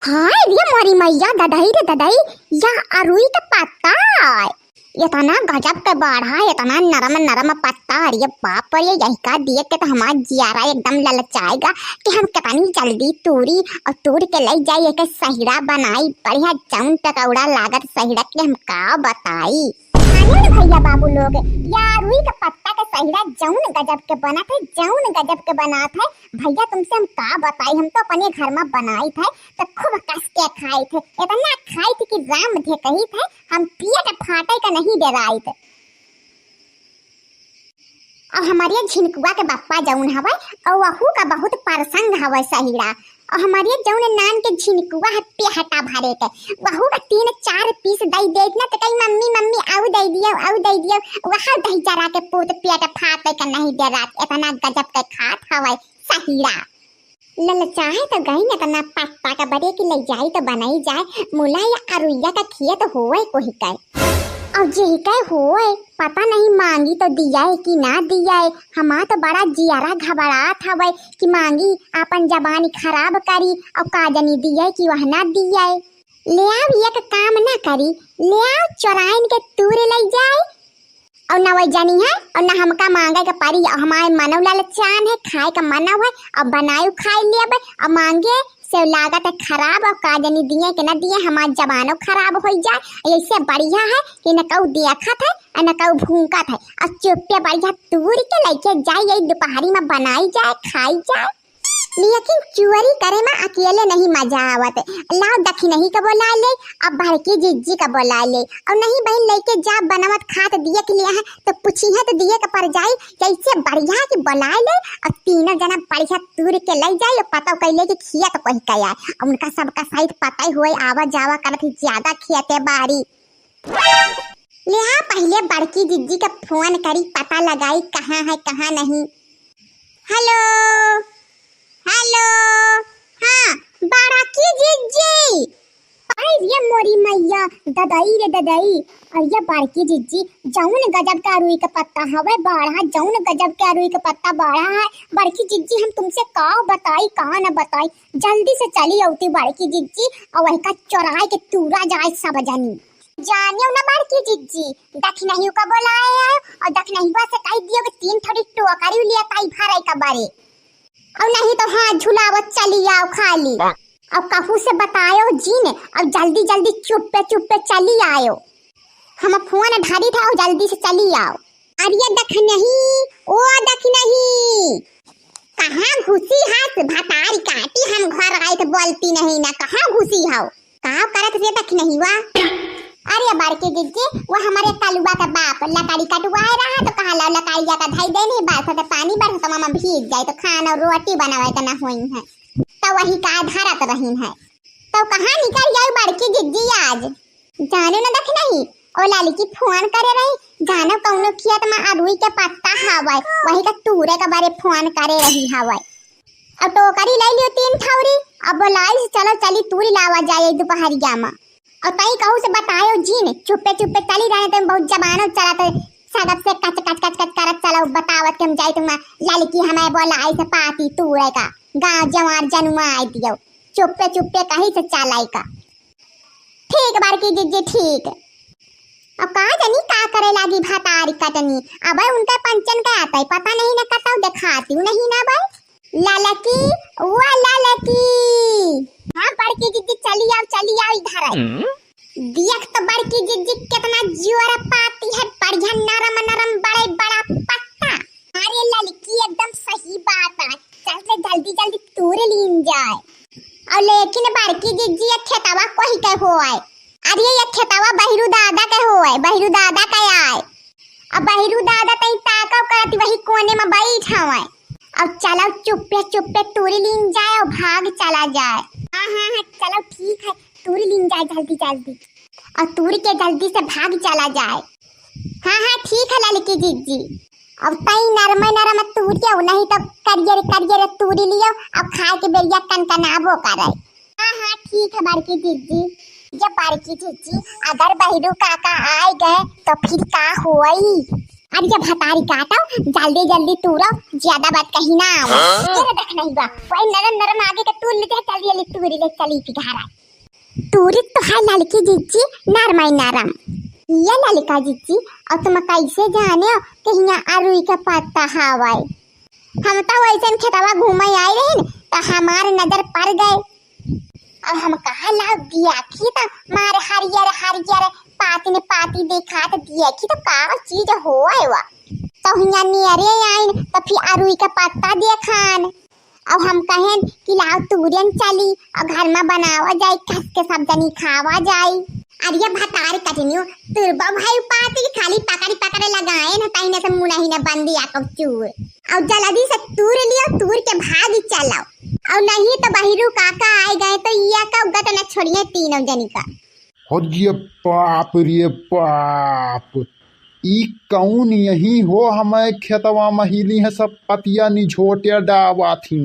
हाय रे मोरी मैया ददाई रे ददाई या अरुई का पत्ता इतना गजब के बाढ़ा इतना नरम नरम पत्ता। अरे बाप रे यही का देख के तो हमारा जियारा एकदम ललचाएगा कि हम कितनी जल्दी तूरी और तूर के ले जाइए के सहीड़ा बनाई बढ़िया जौन पकौड़ा लागत सहीड़ा के हम का बताई भैया बाबू लोग यार रुई का पत्ता का सहीड़ा जौन गजब के बना थे जौन गजब के बना थे भैया तुमसे हम का बताई। हम तो अपने घर में बनाई थे तो खूब कस के खाई थे इतना खाई थी कि राम थे कही थे हम पेट फाटे का नहीं डराई थे। और हमारे झिनकुआ के बप्पा जौन हवा और वहू का बहुत प्रसंग हवा सहीड़ा और हमारे जौन नान के झिनकुआ है पे हटा भरे के वहू का 3-4 पीस दई देत ना तो कई मम्मी मम्मी आउ दई दियो वहां दही जरा के पूत पेट फाटे का नहीं दे रात इतना गजब के खात हवा सहीड़ा ललचाए तो गई न तना पत्ता का बड़े की ले जाई तो बनाई जाए मुला या अरुइया का खिया तो होए कोही का और जे कह होए पता नहीं मांगी तो दिया है कि ना दिया है। हमारा तो बड़ा जियारा घबरात हवे कि मांगी अपन जबानी खराब करी और काजनी दिया है कि वह ना दिया है। ले आओ एक काम ना करी ले आओ चोराइन के तूरे ले जाए और ना वही जानी है और ना हमका मांगे के परी हमारे मनव लालचान है खाए का मनव है और बनाए खाए ले और मांगे से लागत है खराब और काजनी दिए कि न दिए हमार जबानो खराब हो जाए। ऐसे बढ़िया है कि न कऊ देखा था और न कऊ भूखा था और चुप्पे बढ़िया तूर के लेके जाए यही दोपहरी में बनाई जाए खाई जाए। लेकिन चोरी करे में अकेले नहीं मजा आवत लाओ दखी नहीं का बोला ले अब बड़की जिज्जी का बोला ले और नहीं बहन लेके जा बनावत खात दिए के लिए है तो पूछी है तो दिए का पर जाई कैसे बढ़िया कि बोला ले और तीनों जना बढ़िया तूर के ले जाए पता कैले कि खिया तो कोई कया उनका सबका शायद पता ही हुए आवा जावा करत ज्यादा खियाते बारी ले हाँ पहले बड़की जिज्जी का फोन करी पता लगाई कहाँ है कहाँ नहीं। हेलो हेलो हाँ बड़की जिज्जी ये मोरी मैया ददाई रे ददाई और ये बड़की जिज्जी जौन गजब का अरुई का पत्ता हवे बाढ़ा जौन गजब का अरुई का पत्ता बाढ़ा है। बड़की जिज्जी हम तुमसे का बताई कहाँ न बताई जल्दी से चली औती बड़की जिज्जी और वही का चौराहे के तूरा जाए सब जानी जानियो ना बड़की जिज्जी दख नहीं का बोलाए है और दख नहीं बा से कह दियो कि 3 थोड़ी टोकरी लिया ताई भराई का बारे और नहीं तो हाँ झुलावत चली आओ खाली अब कहू से बतायो जी ने अब जल्दी जल्दी चुप्पे चली आयो हम फोन ढारी था जल्दी से चली आओ। अरे दख नहीं ओ दख नहीं कहाँ घुसी हाथ भतारी काटी हम घर आए तो बोलती नहीं ना कहाँ घुसी हो कहाँ करत से दख नहीं हुआ। अरे बड़के जिज्जी वो हमारे कलुआ का बाप लकड़ी कटवाए रहा तो कहा ला लकड़िया का धाई दे नहीं बात तो पानी बरस तो मामा भीग जाए तो खाना और रोटी बनावे का ना होई है तो वही का धरत रही है तो कहाँ निकल जाए बड़की जिज्जी आज जाने न देख नहीं ओ लाली की फोन करे रही जानो कौनो खेत में अरुई के पत्ता हवाए वही का तूरे का बारे फोन करे रही हवाए अब टोकरी ले लियो 3 थौरी अब बोलाई चलो चली तूरी लावा जाए दोपहरिया में और तई कहू से बतायो जी ने चुप्पे चली रहे तुम बहुत जबानो चलाते सड़क से कच करत चलो बतावत के हम जाए तुम लड़की हमें बोला ऐसे पाती तूरे का गांव जवार जनुआ आई दियो चुप्पे कहीं से चलाई का ठीक बड़की जिज्जी ठीक। अब का जानी का करे लागी भतारी कटनी अब उनका पंचन का आता है पता नहीं ना कताऊ दिखाती हूं नहीं ना भाई लालकी वो लालकी हाँ बड़की जिज्जी चली आओ इधर आई देख तो बड़की जिज्जी कितना जोर पाती है बढ़िया नरम नरम बड़े बड़ा पत्ता। अरे लड़की एकदम सही बात है चल से जल्दी तूरे लीन जाए और लेकिन बड़की जिज्जी ये खेतवा कोई के होए अरे ये खेतवा बहिरू दादा के होए बहिरू दादा का आए अब बहिरू दादा तई ताकव करती वही कोने में बैठा हुए अब चलो चुप्पे तूरी लीन जाए और भाग चला जाए। हाँ चलो ठीक है तूरी लीन जाए जल्दी और तूरी के जल्दी से भाग चला जाए। हाँ ठीक है लड़की जिज्जी अब तई नरम तूरी नहीं तो करियर तूरी लियो अब खाए के बेरिया कनकनाबो करे। हाँ ठीक है बड़की जिज्जी जब बड़की जिज्जी अगर बहिरू काका आए गए तो फिर का होई अरे जब हतारी काटो जल्दी जल्दी तूरो, ज्यादा बात कही ना आओ। तेरे देख नहीं बा वही नरम नरम आगे के तूर लेते जल्दी जल्दी तूरी ले चली पिघारा। तूरी तो है लड़की जीजी नरमाई नरम ये लड़का जीजी। और तुम कैसे जाने हो कि यहाँ अरुई का पत्ता हवाई? हम तो वैसे खेतवा घूमे आए रहे तो हमारे नजर पड़ गए। अब हम कहा लाओ दिया की तो मारे हरियर हरियर पाती ने पाती देखा तो दिया की तो का चीज हो आया तो हिया नियरे आइन तो फिर अरुई का पत्ता देखान। अब हम कहें कि लाओ तूरियन चली और घर में बनावा जाए कस के सब जनी खावा जाए। अरे भतार कटनियो तुरबा भाई पाती खाली पकड़ी पकड़े लगाए ना तहिने से मुना ही ना बंदी आको चूर और जल्दी से तूर लियो तूर के भाग चलाओ और नहीं तो बहिरू काका आए गए तो ये का उगा तो ना छोड़िए तीनों जनी का। ये बाप रे बाप ई कौन यही हो हमें खेतवा महिली है सब पतिया निझोटे डावा थी।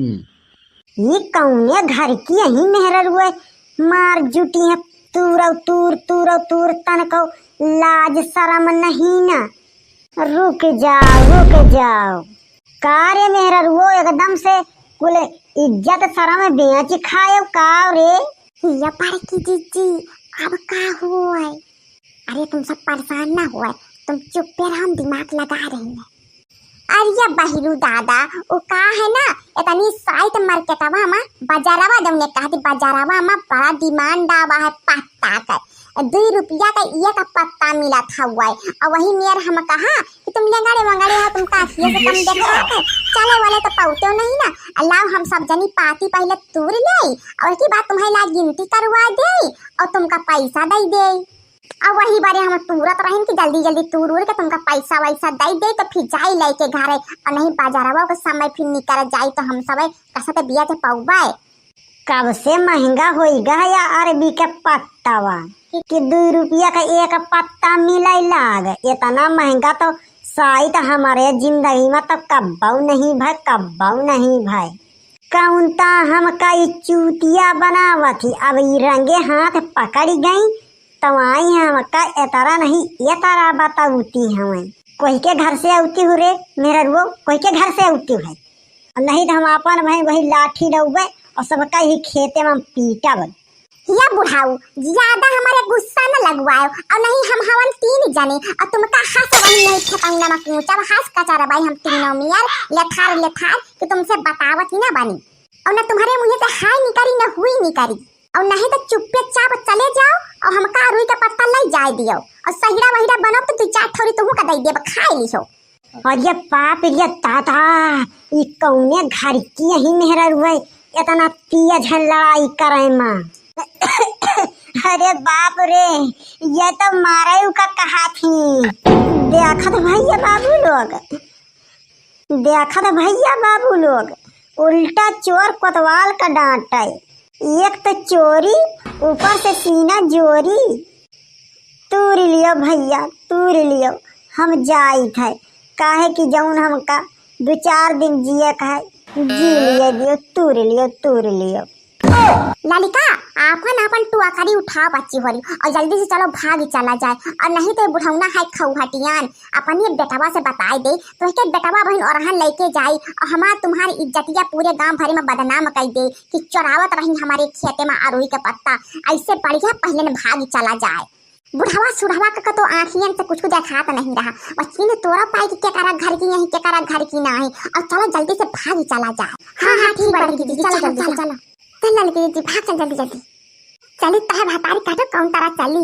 ये कौन है घर की यही मेहर हुए मार जुटी है तूर तनको लाज शरम नहीं ना। रुक जाओ कार्य मेहर वो एकदम से कुल इज्जत शरम बेच खाए का रे। ये पर की जीजी अब का हुआ है? अरे तुम सब परेशान ना हुआ, तुम चुप पे रहो, हम दिमाग लगा रहे हैं। अरे बहिरू दादा वो का है ना इतनी साइट मार्केटवा में बाजारवा जमने कहती बाजारवा में बड़ा डिमांड आवा है पत्ता का। 2 रुपया का ये का पत्ता मिला था हुआ है और वही मेयर हम कहा कि तुम लंगाड़े वंगाड़े हो तुम काफिए से कम देखा है चले वाले तो पाउते नहीं ना। अल्लाह हम सब जनी पाती पहले तूर ले और उसके बाद तुम्हारे ला गिनती करवा दे और तुमका पैसा दे दे। अब वही बारे हम तुरत रहें कि जल्दी जल्दी तूर उड़ के तुमका पैसा वैसा दे तो फिर जाई लेके घरे और नहीं बाजारवा के समय फिर निकल जाई तो हम सब कसते बिया के पौबाए। कब से महंगा होइगा या अरबी के पत्तावा कि 2 रुपया का एक पत्ता मिले लाग। इतना महंगा तो शायद हमारे जिंदगी में तो कब्बाऊ नहीं भाई। कौनता हम कई चूतिया बनावा थी अब रंगे हाथ पकड़ गई तवाई हम का एतरा नहीं ये तारा बताऊती हमें कोई के घर से आती हूँ रे मेरा वो कोई के घर से आती है नहीं तो हम अपन भाई वही लाठी लौबे और सबका ही खेते में पीटा बन। या बुढ़ाऊ ज्यादा हमारे गुस्सा न लगवाओ और नहीं हम हवन 3 जने और तुमका हंस वही नहीं खतंगा में पूछा हंस कचारा भाई हम तीनों में यार लेथार कि तुमसे बतावत ही ना बनी और न तुम्हारे मुंह से हाय निकरी न हुई निकरी और नहीं तो चुप्पे चाप चले जाओ और हमका रुई का पत्ता ले जाए दियो और सहीरा वहीरा बनो तो 2-4 थोड़ी तुहू का दे देब खाए लिसो। और ये पाप ये दादा ये कौने घर की यही मेहरा हुए इतना तेज लड़ाई करे माँ। अरे बाप रे ये तो मारे का कहा थी देखत भैया बाबू लोग उल्टा चोर कोतवाल का डांटे एक तो चोरी ऊपर से सीना जोरी। तूर लियो भैया तूर लियो हम जाई थे काहे कि जौन हमका 2-4 दिन जिए का जी लिए दियो तूर लियो। लालिका आपन टुआकारी उठाओ बच्ची होरी और जल्दी से चलो भाग चला जाए और नहीं तो बुढ़ौना है खौहटियान अपन ये बेटवा से बताए दे तो के बेटवा बहन और लेके जाई और हमार तुम्हारी इज्जतिया पूरे गांव भर में बदनाम कर दे कि चोरावत रही हमारे खेते में अरुई के पत्ता। ऐसे बढ़िया पहले न भाग चला जाए। बुढ़ावा सुढ़ावा का तो आँखियन से कुछ देखात नहीं रहा बच्ची ने तोरा पाई कि केकरा घर की नहीं केकरा घर की नहीं और चलो जल्दी से भाग चला जाए। हाँ ठीक है चलो जल्दी चलो चल लड़की भाग चल जल्दी चली तह भातारी काटो कौन तारा चली।